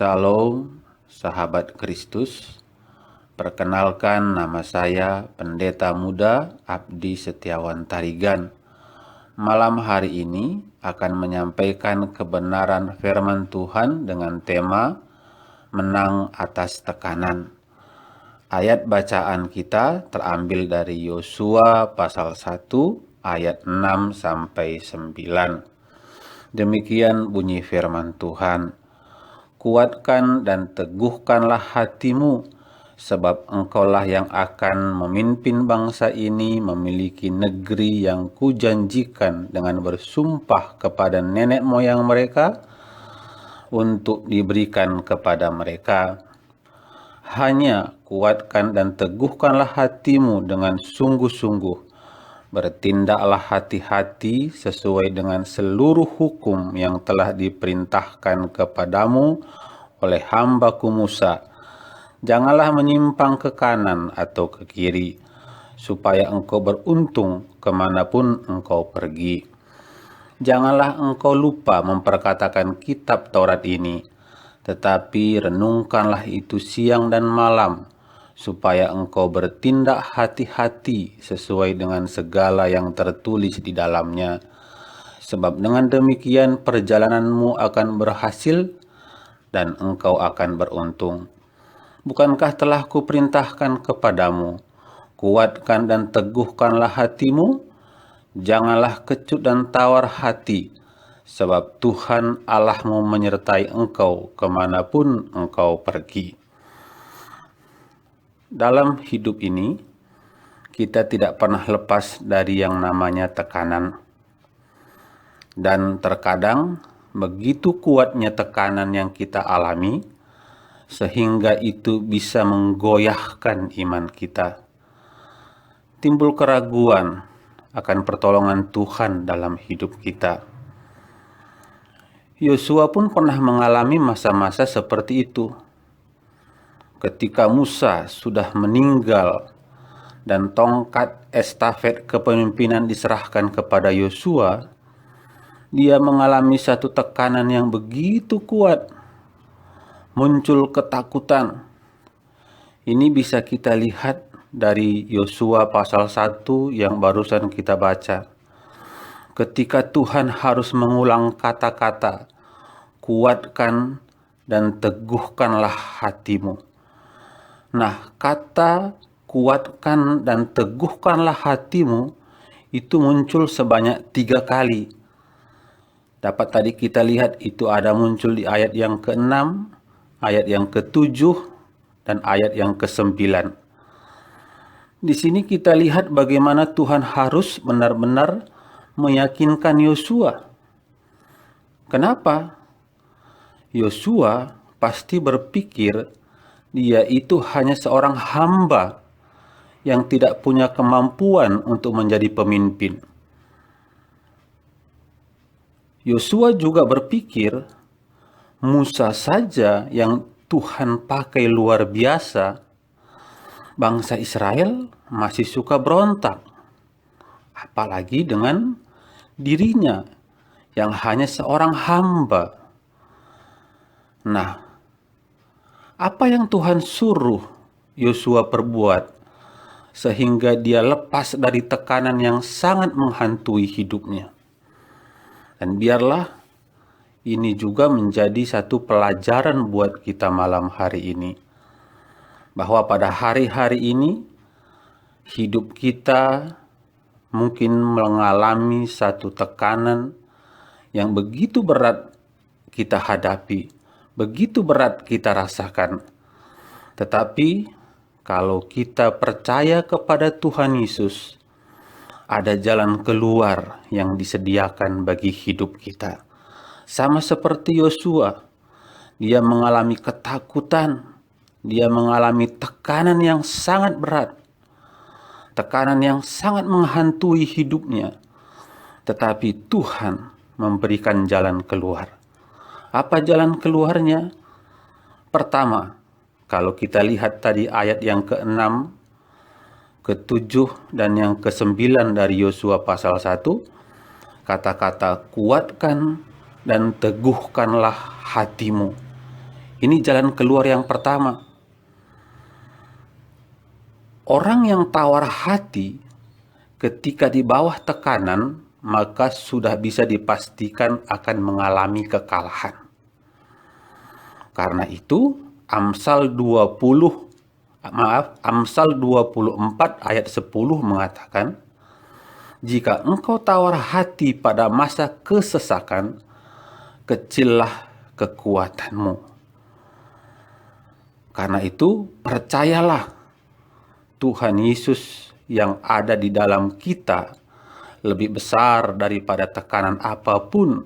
Shalom, sahabat Kristus. Perkenalkan, nama saya Pendeta Muda Abdi Setiawan Tarigan. Malam hari ini akan menyampaikan kebenaran firman Tuhan dengan tema Menang atas tekanan. Ayat bacaan kita terambil dari Yosua pasal 1 ayat 6 sampai 9. Demikian bunyi firman Tuhan. Kuatkan dan teguhkanlah hatimu, sebab engkaulah yang akan memimpin bangsa ini memiliki negeri yang kujanjikan dengan bersumpah kepada nenek moyang mereka untuk diberikan kepada mereka. Hanya kuatkan dan teguhkanlah hatimu dengan sungguh-sungguh. Bertindaklah hati-hati sesuai dengan seluruh hukum yang telah diperintahkan kepadamu oleh hamba-Ku Musa. Janganlah menyimpang ke kanan atau ke kiri, supaya engkau beruntung kemanapun engkau pergi. Janganlah engkau lupa memperkatakan kitab Taurat ini, tetapi renungkanlah itu siang dan malam, supaya engkau bertindak hati-hati sesuai dengan segala yang tertulis di dalamnya. Sebab dengan demikian perjalananmu akan berhasil dan engkau akan beruntung. Bukankah telah kuperintahkan kepadamu, kuatkan dan teguhkanlah hatimu, janganlah kecut dan tawar hati, sebab Tuhan Allahmu menyertai engkau kemanapun engkau pergi. Dalam hidup ini, kita tidak pernah lepas dari yang namanya tekanan. Dan terkadang, begitu kuatnya tekanan yang kita alami, sehingga itu bisa menggoyahkan iman kita. Timbul keraguan akan pertolongan Tuhan dalam hidup kita. Yosua pun pernah mengalami masa-masa seperti itu. Ketika Musa sudah meninggal dan tongkat estafet kepemimpinan diserahkan kepada Yosua, dia mengalami satu tekanan yang begitu kuat. Muncul ketakutan. Ini bisa kita lihat dari Yosua pasal 1 yang barusan kita baca. Ketika Tuhan harus mengulang kata-kata, kuatkan dan teguhkanlah hatimu. Nah, kata kuatkan dan teguhkanlah hatimu itu muncul sebanyak 3 kali. Dapat tadi kita lihat itu ada muncul di ayat yang ke-6, ayat yang ke-7, dan ayat yang ke-9. Di sini kita lihat bagaimana Tuhan harus benar-benar meyakinkan Yosua. Kenapa? Yosua pasti berpikir dia itu hanya seorang hamba yang tidak punya kemampuan untuk menjadi pemimpin. Yosua juga berpikir Musa saja yang Tuhan pakai luar biasa, bangsa Israel masih suka berontak. Apalagi dengan dirinya yang hanya seorang hamba. Nah, apa yang Tuhan suruh Yosua perbuat sehingga dia lepas dari tekanan yang sangat menghantui hidupnya? Dan biarlah ini juga menjadi satu pelajaran buat kita malam hari ini. Bahwa pada hari-hari ini hidup kita mungkin mengalami satu tekanan yang begitu berat kita hadapi, begitu berat kita rasakan. Tetapi kalau kita percaya kepada Tuhan Yesus, ada jalan keluar yang disediakan bagi hidup kita. Sama seperti Yosua, dia mengalami ketakutan, dia mengalami tekanan yang sangat berat, tekanan yang sangat menghantui hidupnya. Tetapi Tuhan memberikan jalan keluar. Apa jalan keluarnya? Pertama, kalau kita lihat tadi ayat yang ke-6, ke-7, dan yang ke-9 dari Yosua pasal 1, kata-kata kuatkan dan teguhkanlah hatimu. Ini jalan keluar yang pertama. Orang yang tawar hati ketika di bawah tekanan, maka sudah bisa dipastikan akan mengalami kekalahan. Karena itu, Amsal 24 ayat 10 mengatakan, jika engkau tawar hati pada masa kesesakan, kecillah kekuatanmu. Karena itu, percayalah Tuhan Yesus yang ada di dalam kita lebih besar daripada tekanan apapun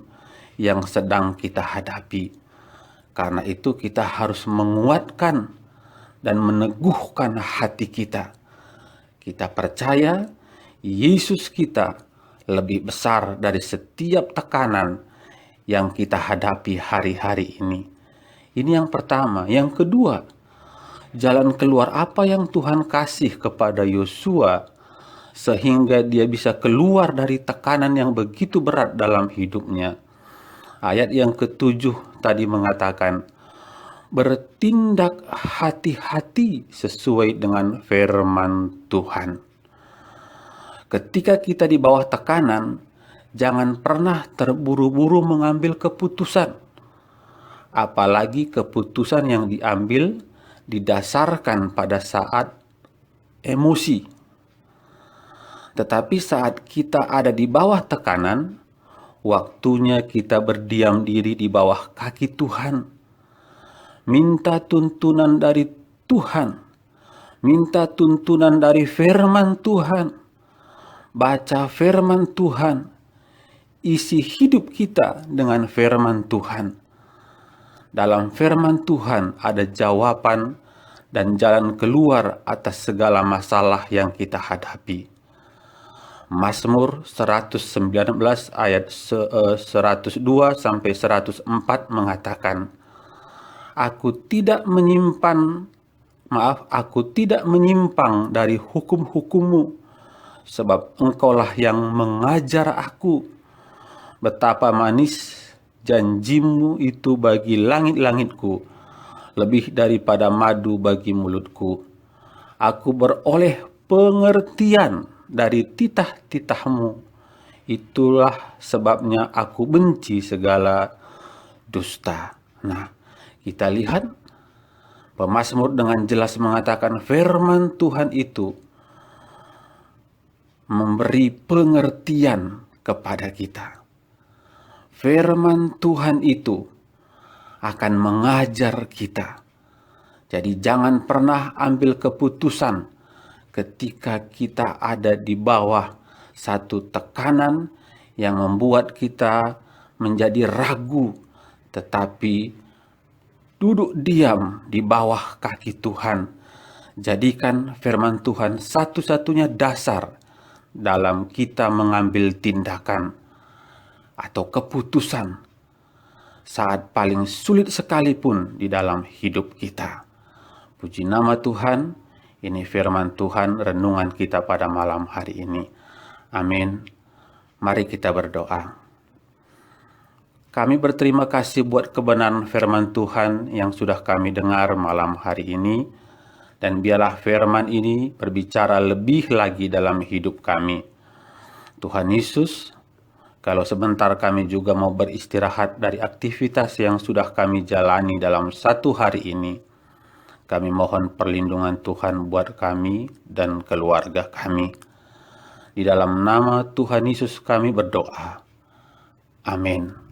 yang sedang kita hadapi. Karena itu kita harus menguatkan dan meneguhkan hati kita. Kita percaya Yesus kita lebih besar dari setiap tekanan yang kita hadapi hari-hari ini. Ini yang pertama. Yang kedua, jalan keluar apa yang Tuhan kasih kepada Yosua sehingga dia bisa keluar dari tekanan yang begitu berat dalam hidupnya. Ayat yang ke-7 tadi mengatakan, bertindak hati-hati sesuai dengan firman Tuhan. Ketika kita di bawah tekanan, jangan pernah terburu-buru mengambil keputusan. Apalagi keputusan yang diambil didasarkan pada saat emosi. Tetapi saat kita ada di bawah tekanan, waktunya kita berdiam diri di bawah kaki Tuhan. Minta tuntunan dari Tuhan. Minta tuntunan dari firman Tuhan. Baca firman Tuhan. Isi hidup kita dengan firman Tuhan. Dalam firman Tuhan ada jawaban dan jalan keluar atas segala masalah yang kita hadapi. Mazmur 119 ayat 102 sampai 104 mengatakan, Aku tidak menyimpang dari hukum-hukum-Mu, sebab Engkaulah yang mengajar aku. Betapa manis janji-Mu itu bagi langit-langitku, lebih daripada madu bagi mulutku. Aku beroleh pengertian dari titah-titah-Mu. Itulah sebabnya aku benci segala dusta. Nah, kita lihat pemazmur dengan jelas mengatakan firman Tuhan itu memberi pengertian kepada kita. Firman Tuhan itu akan mengajar kita. Jadi jangan pernah ambil keputusan ketika kita ada di bawah satu tekanan yang membuat kita menjadi ragu, tetapi duduk diam di bawah kaki Tuhan. Jadikan firman Tuhan satu-satunya dasar dalam kita mengambil tindakan atau keputusan saat paling sulit sekalipun di dalam hidup kita. Puji nama Tuhan. Ini firman Tuhan renungan kita pada malam hari ini. Amin. Mari kita berdoa. Kami berterima kasih buat kebenaran firman Tuhan yang sudah kami dengar malam hari ini. Dan biarlah firman ini berbicara lebih lagi dalam hidup kami. Tuhan Yesus, kalau sebentar kami juga mau beristirahat dari aktivitas yang sudah kami jalani dalam satu hari ini, kami mohon perlindungan Tuhan buat kami dan keluarga kami. Di dalam nama Tuhan Yesus kami berdoa. Amin.